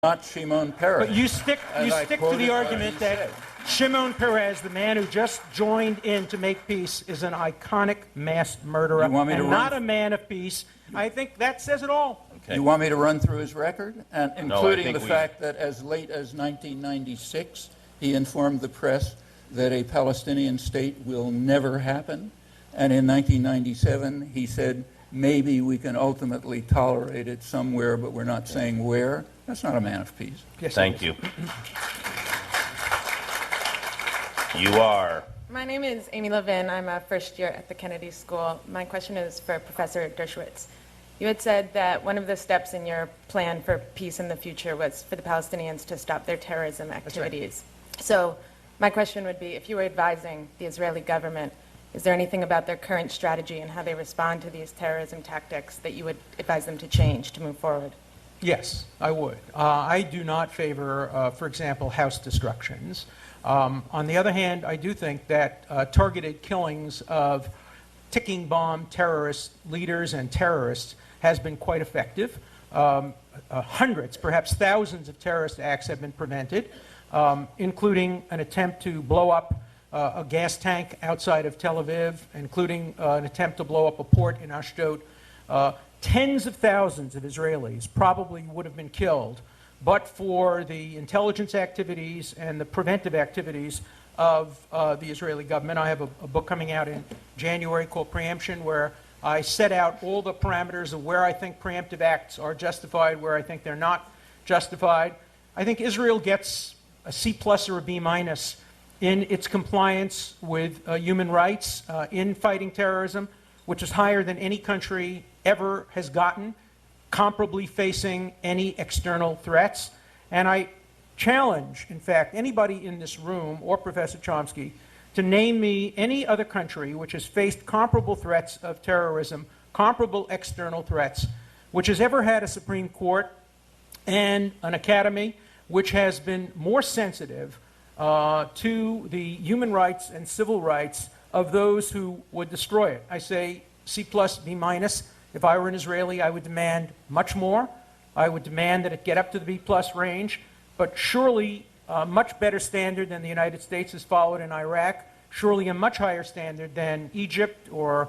not Shimon Peres. But you stick to the argument that Shimon Peres, the man who just joined in to make peace, is an iconic mass murderer and not a man of peace. I think that says it all. Okay. You want me to run through his record, and including the fact that as late as 1996, he informed the press that a Palestinian state will never happen, and in 1997 he said maybe we can ultimately tolerate it somewhere, but we're not saying where. That's not a man of peace. Yes, thank you. You are. My name is Amy Levin. I'm a first year at the Kennedy School. My question is for Professor Dershowitz. You had said that one of the steps in your plan for peace in the future was for the Palestinians to stop their terrorism activities. Right. So my question would be, if you were advising the Israeli government, is there anything about their current strategy and how they respond to these terrorism tactics that you would advise them to change to move forward? Yes, I would. I do not favor, for example, house destructions. On the other hand, I do think that targeted killings of ticking bomb terrorist leaders and terrorists has been quite effective. Hundreds, perhaps thousands of terrorist acts have been prevented, including an attempt to blow up a gas tank outside of Tel Aviv, including an attempt to blow up a port in Ashdod. Tens of thousands of Israelis probably would have been killed, but for the intelligence activities and the preventive activities of the Israeli government. I have a book coming out in January called Preemption, where I set out all the parameters of where I think preemptive acts are justified, where I think they're not justified. I think Israel gets a C+ or a B- in its compliance with human rights in fighting terrorism, which is higher than any country ever has gotten, comparably facing any external threats. And I challenge, in fact, anybody in this room or Professor Chomsky to name me any other country which has faced comparable threats of terrorism, comparable external threats, which has ever had a Supreme Court and an academy which has been more sensitive to the human rights and civil rights of those who would destroy it. I say C+, B-. If I were an Israeli, I would demand much more. I would demand that it get up to the B+ range, but surely a much better standard than the United States has followed in Iraq, surely a much higher standard than Egypt or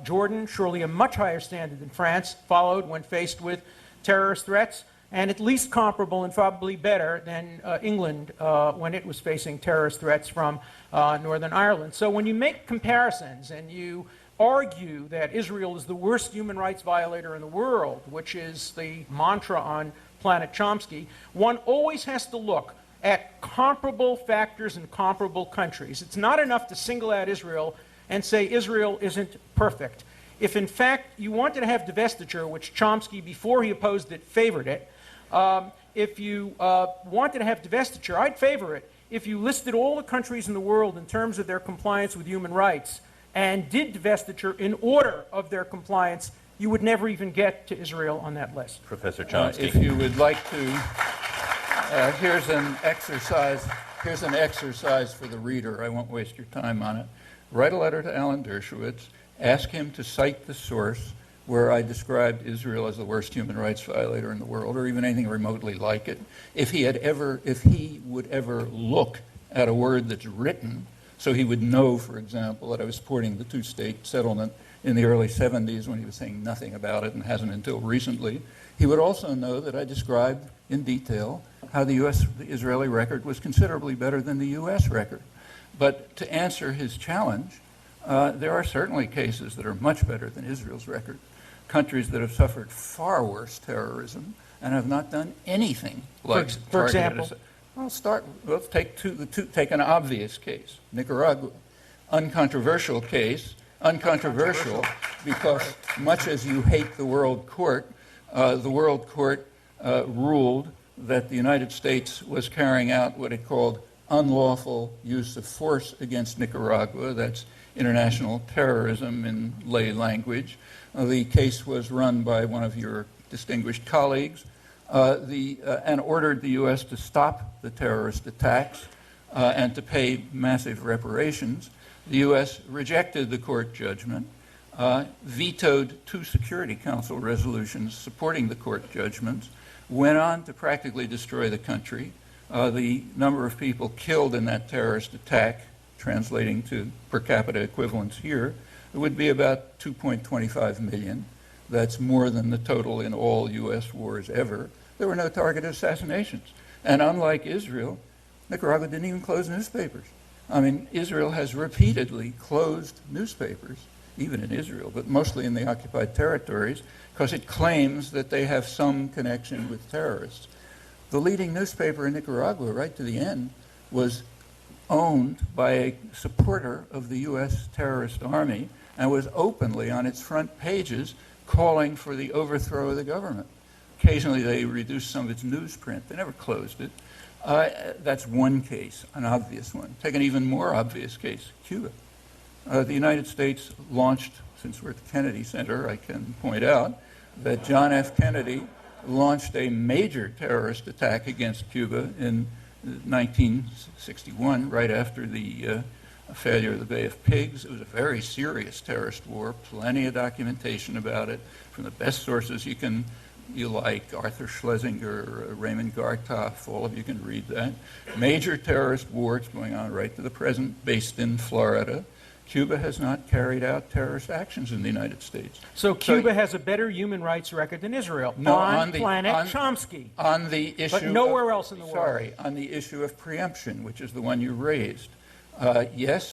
Jordan, surely a much higher standard than France followed when faced with terrorist threats, and at least comparable and probably better than England when it was facing terrorist threats from Northern Ireland. So when you make comparisons and you argue that Israel is the worst human rights violator in the world, which is the mantra on Planet Chomsky, one always has to look at comparable factors in comparable countries. It's not enough to single out Israel and say Israel isn't perfect. If in fact you wanted to have divestiture, which Chomsky, before he opposed it, favored it, if you wanted to have divestiture, I'd favor it if you listed all the countries in the world in terms of their compliance with human rights and did divestiture in order of their compliance. You would never even get to Israel on that list. Professor Chomsky. If you would like to, here's an exercise for the reader. I won't waste your time on it. Write a letter to Alan Dershowitz. Ask him to cite the source where I described Israel as the worst human rights violator in the world, or even anything remotely like it. If he would ever look at a word that's written, so he would know, for example, that I was supporting the two-state settlement in the early 70s when he was saying nothing about it and hasn't until recently. He would also know that I described in detail how the Israeli record was considerably better than the U.S. record. But to answer his challenge, there are certainly cases that are much better than Israel's record. Countries that have suffered far worse terrorism and have not done anything like for example? Let's take an obvious case. Nicaragua. Uncontroversial case. Uncontroversial because much as you hate the World Court ruled that the United States was carrying out what it called unlawful use of force against Nicaragua. That's international terrorism in lay language. The case was run by one of your distinguished colleagues and ordered the U.S. to stop the terrorist attacks and to pay massive reparations. The U.S. rejected the court judgment, vetoed 2 Security Council resolutions supporting the court judgments, went on to practically destroy the country. The number of people killed in that terrorist attack, translating to per capita equivalents here, it would be about 2.25 million. That's more than the total in all U.S. wars ever. There were no targeted assassinations. And unlike Israel, Nicaragua didn't even close newspapers. I mean, Israel has repeatedly closed newspapers, even in Israel, but mostly in the occupied territories, because it claims that they have some connection with terrorists. The leading newspaper in Nicaragua, right to the end, was owned by a supporter of the U.S. terrorist army and was openly on its front pages calling for the overthrow of the government. Occasionally they reduced some of its newsprint. They never closed it. That's one case, an obvious one. Take an even more obvious case, Cuba. The United States launched, since we're at the Kennedy Center, I can point out that John F. Kennedy launched a major terrorist attack against Cuba in 1961, right after the failure of the Bay of Pigs. It was a very serious terrorist war, plenty of documentation about it from the best sources you like, Arthur Schlesinger, Raymond Gartoff, all of you can read that. Major terrorist war going on right to the present, based in Florida. Cuba has not carried out terrorist actions in the United States. So Cuba has a better human rights record than Israel on Chomsky. On the issue, but nowhere else in the world. Sorry, on the issue of preemption, which is the one you raised. Yes,